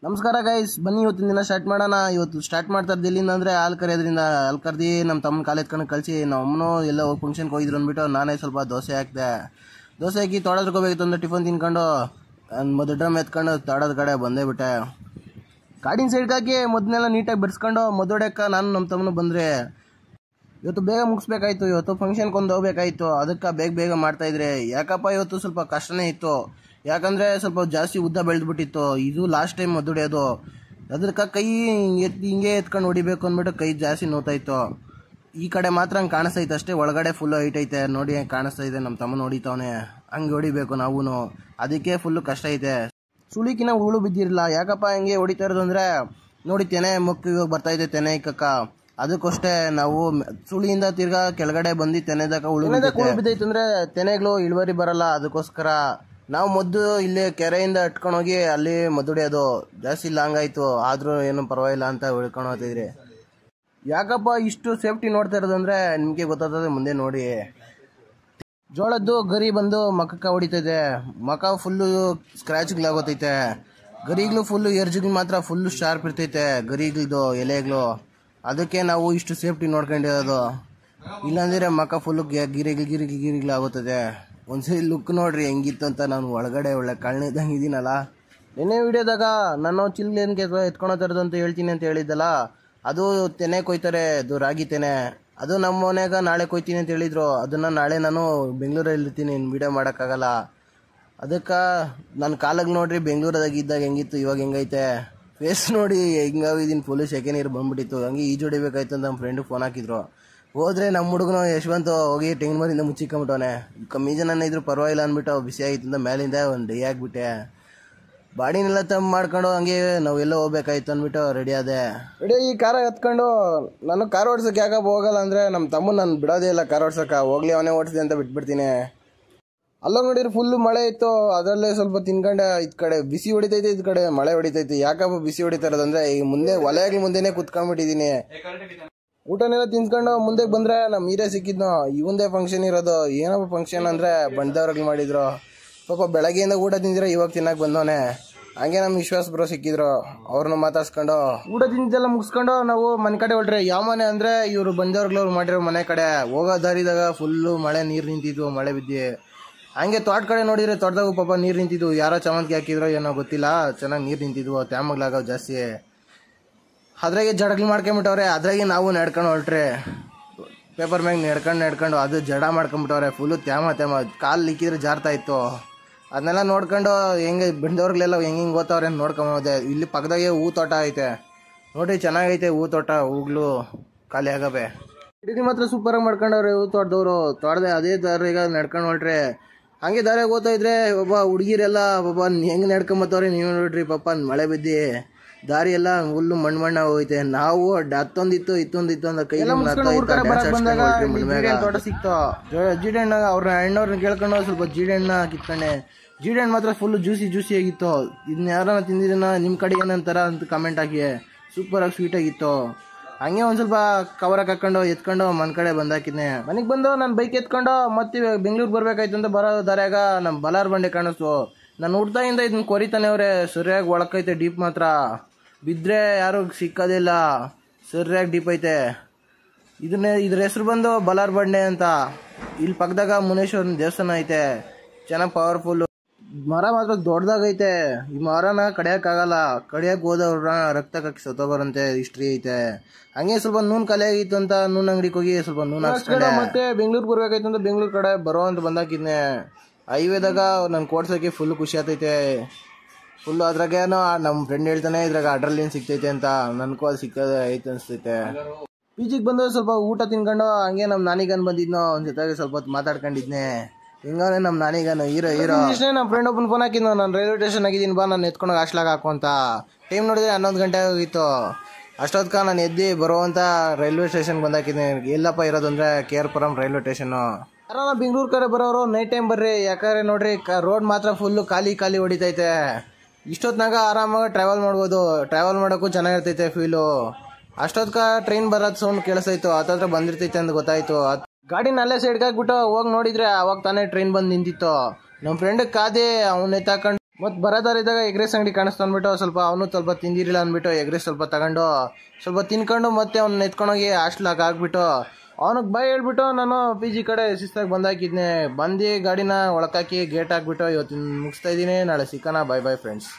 ನಮಸ್ಕಾರ ಗೈಸ್, ಬನ್ನಿ ಇವತ್ತಿನ ದಿನ ಸ್ಟಾರ್ಟ್ ಮಾಡೋಣ. ಇವತ್ತು ಸ್ಟಾರ್ಟ್ ಮಾಡ್ತಾ ಇದ್ದು ಎಲ್ಲಿಂದ ಅಂದರೆ ಹಾಲು ಕರೆಯೋದ್ರಿಂದ. ಹಾಲು ಕರೆದು ನಮ್ಮ ತಮ್ಮನ ಕಾಲು ಎತ್ಕೊಂಡು ಕಳಿಸಿ ನಮ್ಮ ಅಮ್ಮನೂ ಎಲ್ಲ ಫಂಕ್ಷನ್ಗೆ ಹೋಗಿದ್ರು ಅಂದ್ಬಿಟ್ಟು ನಾನೇ ಸ್ವಲ್ಪ ದೋಸೆ ಹಾಕಿದೆ. ದೋಸೆ ಹಾಕಿ ತೊಳೆದ್ಕೋಬೇಕಿತ್ತು ಅಂದ್ರೆ ಟಿಫನ್ ತಿನ್ಕೊಂಡು ಮೊದಲು ಡ್ರಮ್ ಎತ್ಕೊಂಡು ತೋಟದ ಕಡೆ ಬಂದೇ ಬಿಟ್ಟೆ. ಗಾಡಿನ ಸೈಡ್ಗೆ ಹಾಕಿ ಮೊದಲೆಲ್ಲ ನೀಟಾಗಿ ಬೆರೆಸ್ಕೊಂಡು ಮೊದಲೊಡೆಕ್ಕ ನಾನು ನಮ್ಮ ತಮ್ಮನು ಬಂದರೆ ಇವತ್ತು ಬೇಗ ಮುಗಿಸ್ಬೇಕಾಯ್ತು. ಇವತ್ತು ಫಂಕ್ಷನ್ಗೆ ಒಂದು ಹೋಗ್ಬೇಕಾಯ್ತು, ಅದಕ್ಕೆ ಬೇಗ ಬೇಗ ಮಾಡ್ತಾಯಿದ್ರೆ. ಯಾಕಪ್ಪ ಇವತ್ತು ಸ್ವಲ್ಪ ಕಷ್ಟನೇ ಇತ್ತು, ಯಾಕಂದರೆ ಸ್ವಲ್ಪ ಜಾಸ್ತಿ ಉದ್ದ ಬೆಳೆದ್ಬಿಟ್ಟಿತ್ತು. ಇದು ಲಾಸ್ಟ್ ಟೈಮ್ ಹೊಡೆಯೋದು, ಅದಕ್ಕೆ ಕೈ ಹಿಂಗೆ ಎತ್ಕೊಂಡು ಹೊಡಿಬೇಕು ಅಂದ್ಬಿಟ್ಟು ಕೈ ಜಾಸ್ತಿ ನೋತಾಯಿತ್ತು. ಈ ಕಡೆ ಮಾತ್ರ ಹಂಗೆ ಕಾಣಿಸ್ತೈತೆ ಅಷ್ಟೇ, ಒಳಗಡೆ ಫುಲ್ಲು ಹೈಟ್ ಐತೆ. ನೋಡಿ ಹೆಂಗೆ ಕಾಣಿಸ್ತಾ ಇದೆ, ನಮ್ಮ ತಮ್ಮನ ಹೊಡಿತಾವನೆ, ಹಂಗೆ ಹೊಡಿಬೇಕು ನಾವೂ. ಅದಕ್ಕೆ ಫುಲ್ಲು ಕಷ್ಟ ಐತೆ. ಸುಳಿಕಿನ ಹುಳು ಬಿದ್ದಿರಲಿಲ್ಲ. ಯಾಕಪ್ಪ ಹಿಂಗೆ ಹೊಡಿತಾ ಇರೋದು ಅಂದರೆ ನೋಡಿ ತೆನೆ ಮುಕ್ಕು ಇವಾಗ ಬರ್ತಾಯಿದೆ, ತೆನೆ ಇಕ್ಕಕ್ಕ. ಅದಕ್ಕಷ್ಟೇ ನಾವು ಸುಳಿಯಿಂದ ತಿರ್ಗಾ ಕೆಳಗಡೆ ಬಂದು ತೆನೆದಾಗ ಹುಳು ಬಿದ್ದೈತೆ ಅಂದರೆ ತೆನೆಗಳು ಇಳುವರಿ ಬರಲ್ಲ. ಅದಕ್ಕೋಸ್ಕರ ನಾವು ಮೊದಲು ಇಲ್ಲಿ ಕೆರೆಯಿಂದ ಇಟ್ಕೊಂಡೋಗಿ ಅಲ್ಲಿ ಮದ್ದುಡಿಯೋದು. ಜಾಸ್ತಿ ಲಾಂಗ್ ಆಯಿತು, ಆದರೂ ಏನು ಪರವಾಗಿಲ್ಲ ಅಂತ ಹಿಡ್ಕೊಂಡು ಹೋಗ್ತಿದ್ರಿ. ಯಾಕಪ್ಪ ಇಷ್ಟು ಸೇಫ್ಟಿ ನೋಡ್ತಾ ಇರೋದಂದರೆ ನಿಮಗೆ ಗೊತ್ತಾಗ್ತದೆ ಮುಂದೆ ನೋಡಿ. ಜೋಳದ್ದು ಗರಿ ಬಂದು ಮಖಕ್ಕೆ ಹೊಡಿತೈತೆ, ಮಖ ಫುಲ್ಲು ಸ್ಕ್ರ್ಯಾಚ್ಗಳಾಗೋತೈತೆ. ಗರಿಗಳು ಫುಲ್ಲು ಎರ್ಜಿಗಳು ಮಾತ್ರ ಫುಲ್ಲು ಶಾರ್ಪ್ ಇರ್ತೈತೆ, ಗರಿಗಳದ್ದು ಎಲೆಗಳು. ಅದಕ್ಕೆ ನಾವು ಇಷ್ಟು ಸೇಫ್ಟಿ ನೋಡ್ಕೊಂಡಿರೋದು. ಇಲ್ಲಾಂದರೆ ಮಖ ಫುಲ್ಲು ಗಿರಿಗಳಾಗುತ್ತದೆ. ಒಂದ್ಸರಿ ಲುಕ್ ನೋಡ್ರಿ ಹೆಂಗಿತ್ತು ಅಂತ. ನಾನು ಒಳಗಡೆ ಒಳ್ಳೆ ಕಳ್ಳಿದ್ದಂಗೆ ಇದ್ದೀನಲ್ಲ. ನೆನ್ನೆ ವಿಡಿಯೋದಾಗ ನಾನು ಚಿಲ್ಲೇನ್ಗೆ ಎತ್ಕೊಳೋತಾ ಇರೋದು ಅಂತ ಹೇಳ್ತೀನಿ ಅಂತ ಹೇಳಿದ್ದಲ್ಲ, ಅದು ತೆನೆ ಕೊಯ್ತಾರೆ, ಅದು ರಾಗಿ ತೆನೆ. ಅದು ನಮ್ಮ ಮನೆಯಾಗ ನಾಳೆ ಕೊಯ್ತೀನಿ ಅಂತ ಹೇಳಿದ್ರು. ಅದನ್ನು ನಾಳೆ ನಾನು ಬೆಂಗಳೂರಲ್ಲಿ ಇರ್ತೀನಿ, ವಿಡಿಯೋ ಮಾಡೋಕ್ಕಾಗಲ್ಲ. ಅದಕ್ಕೆ ನನ್ನ ಕಾಲಾಗ ನೋಡ್ರಿ ಬೆಂಗಳೂರದಾಗ ಇದ್ದಾಗ ಹೆಂಗಿತ್ತು, ಇವಾಗ ಹೆಂಗೈತೆ. ಫೇಸ್ ನೋಡಿ ಹೆಂಗಾಗಿದ್ದೀನಿ, ಫುಲ್ಲು ಸೆಕೆಂಡ್ ಇಯರ್ ಬಂದ್ಬಿಟ್ಟಿತ್ತು. ಹಂಗೆ ಈಜು ಹೊಡಿಬೇಕಾಯ್ತು ಅಂತ ನಮ್ಮ ಫ್ರೆಂಡು ಫೋನ್ ಹಾಕಿದ್ರು. ಹೋದರೆ ನಮ್ಮ ಹುಡುಗನು ಯಶವಂತ ಹೋಗಿ ತೆಂಗಿನ ಮರಿಂದ ಮುಚ್ಚಿಕೊಂಬಿಟ್ಟವನೆ. ಕಮ್ಮಿ ಜನನೇ ಇದ್ರು ಪರವಾಗಿಲ್ಲ ಅಂದ್ಬಿಟ್ಟು ಬಿಸಿ ಆಗಿತ್ತು ಅಂತ ಮೇಲಿಂದ ಒಂದು ಡೈ ಆಗಿಬಿಟ್ಟೆ. ಬಾಡಿನೆಲ್ಲ ತಮ್ಮ ಮಾಡ್ಕೊಂಡು ಹಂಗೆ ನಾವೆಲ್ಲ ಹೋಗ್ಬೇಕಾಯ್ತು ಅಂದ್ಬಿಟ್ಟು ರೆಡಿ ಆದೆ. ರೆಡಿ ಈ ಕಾರ ಎತ್ಕೊಂಡು ನಾನು ಕಾರ್ ಓಡ್ಸೋಕೆ ಯಾಕಪ್ಪ ಹೋಗಲ್ಲ ಅಂದರೆ ನಮ್ಮ ತಮ್ಮ ನಾನು ಬಿಡೋದೇ ಇಲ್ಲ ಕಾರ್ ಓಡ್ಸೋಕೆ. ಹೋಗ್ಲಿ ಅವನೇ ಓಡಿಸಿದೆ ಅಂತ ಬಿಟ್ಬಿಡ್ತೀನಿ. ಅಲ್ಲೋಗಿ ನೋಡಿದ್ರೆ ಫುಲ್ಲು ಮಳೆ ಇತ್ತು, ಅದರಲ್ಲೇ ಸ್ವಲ್ಪ ತಿನ್ಕೊಂಡೆ. ಇದು ಕಡೆ ಬಿಸಿ ಹೊಡಿತೈತೆ, ಇದು ಕಡೆ ಮಳೆ ಹೊಡಿತೈತೆ. ಯಾಕಪ್ಪ ಬಿಸಿ ಹೊಡಿತಾ ಇರೋದಂದರೆ ಈ ಮುಂದೆ ಒಲೆಯಾಗಿ ಮುಂದೆನೇ ಕುತ್ಕೊಂಡ್ಬಿಟ್ಟಿದ್ದೀನಿ. ಊಟನೆಲ್ಲ ತಿನ್ಸ್ಕೊಂಡು ಮುಂದೆ ಬಂದರೆ ನಮ್ಮ ಹೀರೆ ಸಿಕ್ಕಿದ್ನು. ಇವಂದೇ ಫಂಕ್ಷನ್ ಇರೋದು. ಏನಪ್ಪ ಫಂಕ್ಷನ್ ಅಂದರೆ ಬಂದವ್ರಿಗೆ ಮಾಡಿದ್ರು. ಪಾಪ ಬೆಳಗ್ಗೆಯಿಂದ ಊಟ ತಿಂದಿರೋ ಇವಾಗ ತಿನ್ನಕ್ಕೆ ಬಂದವನೆ. ಹಂಗೆ ನಮ್ಮ ವಿಶ್ವಾಸ ಬ್ರೋ ಸಿಕ್ಕಿದ್ರು, ಅವ್ರನ್ನ ಮಾತಾಡ್ಸ್ಕೊಂಡು ಊಟ ತಿಂದೆಲ್ಲ ಮುಗಿಸ್ಕೊಂಡು ನಾವು ಮನೆ ಕಡೆ ಹೊರಟ್ರೆ. ಯಾವ ಮನೆ ಅಂದರೆ ಇವರು ಬಂದವ್ರುಗಳವ್ರು ಮಾಡಿರೋ ಮನೆ ಕಡೆ. ಹೋಗೋ ದಾರಿದಾಗ ಫುಲ್ಲು ಮಳೆ, ನೀರು ನಿಂತಿದ್ವು, ಮಳೆ ಬಿದ್ದು. ಹಂಗೆ ತೋಟ ಕಡೆ ನೋಡಿದರೆ ತೋಟದಾಗೂ ಪಾಪ ನೀರು ನಿಂತಿದ್ವು. ಯಾರೋ ಚಮತ್ಗೆ ಹಾಕಿದ್ರೋ ಏನೋ ಗೊತ್ತಿಲ್ಲ, ಚೆನ್ನಾಗಿ ನೀರು ನಿಂತಿದ್ವು, ತ್ಯಾಮಗ್ಲಾಗೋ ಜಾಸ್ತಿ. ಅದ್ರಾಗೆ ಜಡಗಳು ಮಾಡ್ಕೊಂಬಿಟ್ಟವ್ರೆ. ಅದ್ರಾಗೆ ನಾವು ನಡ್ಕೊಂಡು ಹೊರಟ್ರೆ ಪೇಪರ್ ಮ್ಯಾಗ ನಡ್ಕೊಂಡು ಅದು ಜಡ ಮಾಡ್ಕೊಂಬಿಟ್ಟವ್ರೆ. ಫುಲ್ಲು ತ್ಯಾಮ ಕಾಲು ಲಿಕ್ಕಿದ್ರೆ ಜಾರ್ತಾ ಇತ್ತು. ಅದನ್ನೆಲ್ಲ ನೋಡ್ಕೊಂಡು ಹೆಂಗೆ ಬಂದವ್ರಿಗೆಲ್ಲ ಹೆಂಗೆ ಓದ್ತವ್ರೆ ಅಂತ ನೋಡ್ಕೊಂಬೋದೆ. ಇಲ್ಲಿ ಪಕ್ಕದಾಗೆ ಹೂ ತೋಟ ಐತೆ ನೋಡ್ರಿ, ಚೆನ್ನಾಗೈತೆ ಹೂ ತೋಟ. ಹೂಗಳು ಖಾಲಿ ಆಗವೆ. ಗಿಡಗಳು ಮಾತ್ರ ಸೂಪರಾಗಿ ಮಾಡ್ಕೊಂಡವ್ರೆ ಹೂ ತೋಟದವರು. ತೋಟದ ಅದೇ ದಾರಿಗ ನಡ್ಕೊಂಡು ಹೊರಟ್ರೆ ಹಂಗೆ ದಾರಿಯಾಗ ಓದ್ತಾ ಇದ್ರೆ ಒಬ್ಬ ಹುಡುಗಿರೆಲ್ಲ ಪಾಪ ಹೆಂಗೆ ನಡ್ಕೊಂಬತ್ತವ್ರೆ ನೀವು ನೋಡ್ರಿ. ಪಾಪ ಮಳೆ ಬಿದ್ದು ದಾರಿ ಎಲ್ಲ ಹುಲ್ಲು ಮಣ್ಣು ಹೋಯ್ತೆ. ನಾವು ಹತ್ತೊಂದಿತ್ತು ಇತ್ತೊಂದಿತ್ತು ಅಂತ ಕೈ ತೋಟ ಸಿಕ್ತು. ಜೀಡೆಣ್ಣ ಅವ್ರ ಹಣ್ಣವ್ರನ್ನ ಕೇಳ್ಕೊಂಡು ಸ್ವಲ್ಪ ಜೀಡೆಣ್ಣ ಕಿತ್ಕೊಂಡೆ. ಜೀಡೆಣ್ಣು ಮಾತ್ರ ಫುಲ್ಲು ಜ್ಯೂಸಿ ಆಗಿತ್ತು. ಇದನ್ನ ಯಾರನ್ನ ತಿಂದಿದ್ದನ್ನ ನಿಮ್ಮ ಕಡೆ ಏನಂತಾರ ಅಂತ ಕಮೆಂಟ್ ಹಾಕಿ. ಸೂಪರಾಗಿ ಸ್ವೀಟಾಗಿತ್ತು. ಹಂಗೆ ಒಂದು ಸ್ವಲ್ಪ ಕವರಾಗಿ ಹಾಕೊಂಡು ಎತ್ಕೊಂಡು ಮನೆ ಕಡೆ ಬಂದಾಕಿದ್ನೆ. ಮನೆಗೆ ಬಂದು ನಾನು ಬೈಕ್ ಎತ್ಕೊಂಡು ಮತ್ತೆ ಬೆಂಗಳೂರು ಬರ್ಬೇಕಾಯ್ತು ಅಂತ ಬರೋ ದಾರ್ಯಾಗ ನಮ್ಮ ಬಲಾರ್ ಬಂಡೆ ಕಾಣಿಸ್ತು. ನಾನು ಹುಡ್ತಾಯಿಂದ ಇದನ್ನ ಕೊರಿತಾನೆ ಅವ್ರೆ. ಸರಿಯಾಗಿ ಒಳಕೈತೆ, ಡೀಪ್ ಮಾತ್ರ ಬಿದ್ದರೆ ಯಾರು ಸಿಕ್ಕೋದಿಲ್ಲ. ಸರಿಯಾಗಿ ಡೀಪ್ ಐತೆ. ಇದ್ರ ಹೆಸ್ರು ಬಂದು ಬಲಾರ್ ಬಂಡೆ ಅಂತ. ಇಲ್ಲಿ ಪಕ್ಕದಾಗ ಮುನೇಶ್ವರನ ದೇವಸ್ಥಾನ ಐತೆ, ಚೆನ್ನಾಗಿ ಪವರ್ಫುಲ್ಲು. ಮರ ಮಾತ್ರ ದೊಡ್ಡದಾಗೈತೆ. ಈ ಮರನ ಕಡಿಯೋಕ್ಕಾಗಲ್ಲ, ಕಡಿಯೋಕೆ ಹೋದವ್ರ ರಕ್ತ ಕಕ್ಕಿ ಸತ್ತೋಬರಂತೆ ಹಿಸ್ಟ್ರಿ ಐತೆ. ಹಂಗೆ ಸ್ವಲ್ಪ ನೂನ್ ಖಾಲಿ ಆಗಿತ್ತು ಅಂತ ನೂನ್ ಅಂಗಡಿಗೆ ಹೋಗಿ ಸ್ವಲ್ಪ ನೂನ್ ಹಾಕ್ಸ್ಕೊಂಡೆ. ಮತ್ತೆ ಬೆಂಗಳೂರು ಬರ್ಬೇಕಾಯ್ತು ಅಂತ ಬೆಂಗಳೂರು ಕಡೆ ಬರೋ ಅಂತ ಬಂದಾಕಿದ್ನೆ. ಹೈವೇದಾಗ ನಾನು ಕೋಡ್ಸೋಕೆ ಫುಲ್ ಖುಷಿ ಆಗ್ತೈತೆ. ಫುಲ್ಲು ಅದ್ರಾಗೇನೋ ನಮ್ಮ ಫ್ರೆಂಡ್ ಹೇಳ್ತಾನೆ ಇದ್ರಾಗ ಅಡ್ರಲ್ಲಿನ್ ಸಿಗ್ತೈತೆ ಅಂತ. ನನಗೂ ಅದು ಸಿಕ್ಕೋದೇ ಐತೆ ಅನಿಸ್ತೈತೆ. ಪೀಜಿಗೆ ಬಂದು ಸ್ವಲ್ಪ ಊಟ ತಿನ್ಕೊಂಡು ಹಂಗೆ ನಮ್ಮ ನಾನಿಗನ್ ಬಂದಿದ್ನೋ, ಅವ್ನ ಜೊತೆಗೆ ಸ್ವಲ್ಪ ಹೊತ್ತು ಮಾತಾಡ್ಕೊಂಡಿದ್ನೆ. ಹಿಂಗವೇ ನಮ್ಮ ನಾನಿಗನು ಹೀರೋ ನಮ್ಮ ಫ್ರೆಂಡ್ ಒಬ್ಬನ ಫೋನ್ ಹಾಕಿದ್ನು. ನಾನು ರೈಲ್ವೆ ಸ್ಟೇಷನ್ ಆಗಿದ್ದೀನಿ ಬಾ, ನಾನು ಎತ್ಕೊಂಡು ಹಾಸ್ಲಾಗ ಹಾಕು ಅಂತ. ಟೈಮ್ ನೋಡಿದ್ರೆ 11 ಗಂಟೆ ಹೋಗಿತ್ತು. ಅಷ್ಟೊತ್ಕ ನಾನು ಎದ್ದು ಬರುವಂತ ರೈಲ್ವೆ ಸ್ಟೇಷನ್ಗೆ ಬಂದಾಕಿದ್ದೀನಿ. ಎಲ್ಲಪ್ಪ ಇರೋದು ಅಂದರೆ KR ಪುರಂ ರೈಲ್ವೆ ಸ್ಟೇಷನ್ನು. ಯಾರೋ ಬೆಂಗಳೂರು ಕಡೆ ಬರೋರು ನೈಟ್ ಟೈಮ್ ಬರ್ರಿ, ಯಾಕಂದರೆ ನೋಡ್ರಿ ರೋಡ್ ಮಾತ್ರ ಫುಲ್ಲು ಖಾಲಿ ಹೊಡಿತೈತೆ. ಇಷ್ಟೊತ್ತಿನಾಗ ಆರಾಮಾಗಿ ಟ್ರಾವೆಲ್ ಮಾಡ್ಬೋದು. ಟ್ರಾವೆಲ್ ಮಾಡೋಕ್ಕೂ ಚೆನ್ನಾಗಿರ್ತೈತೆ ಫೀಲು. ಅಷ್ಟೊತ್ಕ ಟ್ರೈನ್ ಬರೋದು ಸೌಂಡ್ ಕೇಳಿಸ್ತೈತು, ಹತ್ತತ್ರ ಬಂದಿರ್ತೈತೆ ಅಂತ ಗೊತ್ತಾಯ್ತು. ಗಾಡಿನ ಅಲ್ಲೇ ಸೈಡ್ಗೆ ಹಾಕ್ಬಿಟ್ಟು ಹೋಗಿ ನೋಡಿದ್ರೆ ಅವಾಗ ತಾನೇ ಟ್ರೈನ್ ಬಂದು ನಿಂತಿತ್ತು. ನಮ್ಮ ಫ್ರೆಂಡ್ ಕಾದೆ, ಅವನ್ನ ಎತ್ತಾಕೊಂಡು ಮತ್ತು ಬರೋದಾರಿದ್ದಾಗ ಎಗ್ರೆಸ್ ಅಂಗಡಿ ಕಾಣಿಸ್ತು ಅಂದ್ಬಿಟ್ಟು ಸ್ವಲ್ಪ ಅವನು ಸ್ವಲ್ಪ ತಿಂದಿರಲಿಲ್ಲ ಅಂದ್ಬಿಟ್ಟು ಎಗ್ರೆಸ್ ಸ್ವಲ್ಪ ತಗೊಂಡು ಸ್ವಲ್ಪ ತಿನ್ಕೊಂಡು ಮತ್ತೆ ಅವ್ನು ಎತ್ಕೊಂಡೋಗಿ ಹಾಸ್ಟ್ಲಾಗ ಹಾಕ್ಬಿಟ್ಟು ಅವನಿಗೆ ಬೈ ಹೇಳ್ಬಿಟ್ಟು ನಾನು ಪಿ ಜಿ ಕಡೆ ಶಿಸ್ತಾಗಿ ಬಂದಾಕಿದ್ನೆ. ಬಂದು ಗಾಡಿನ ಒಳಕಾಕಿ ಗೇಟ್ ಹಾಕ್ಬಿಟ್ಟು ಇವತ್ತು ಮುಗಿಸ್ತಾ ಇದ್ದೀನಿ. ನಾಳೆ ಸಿಕ್ಕನ. Bye bye friends.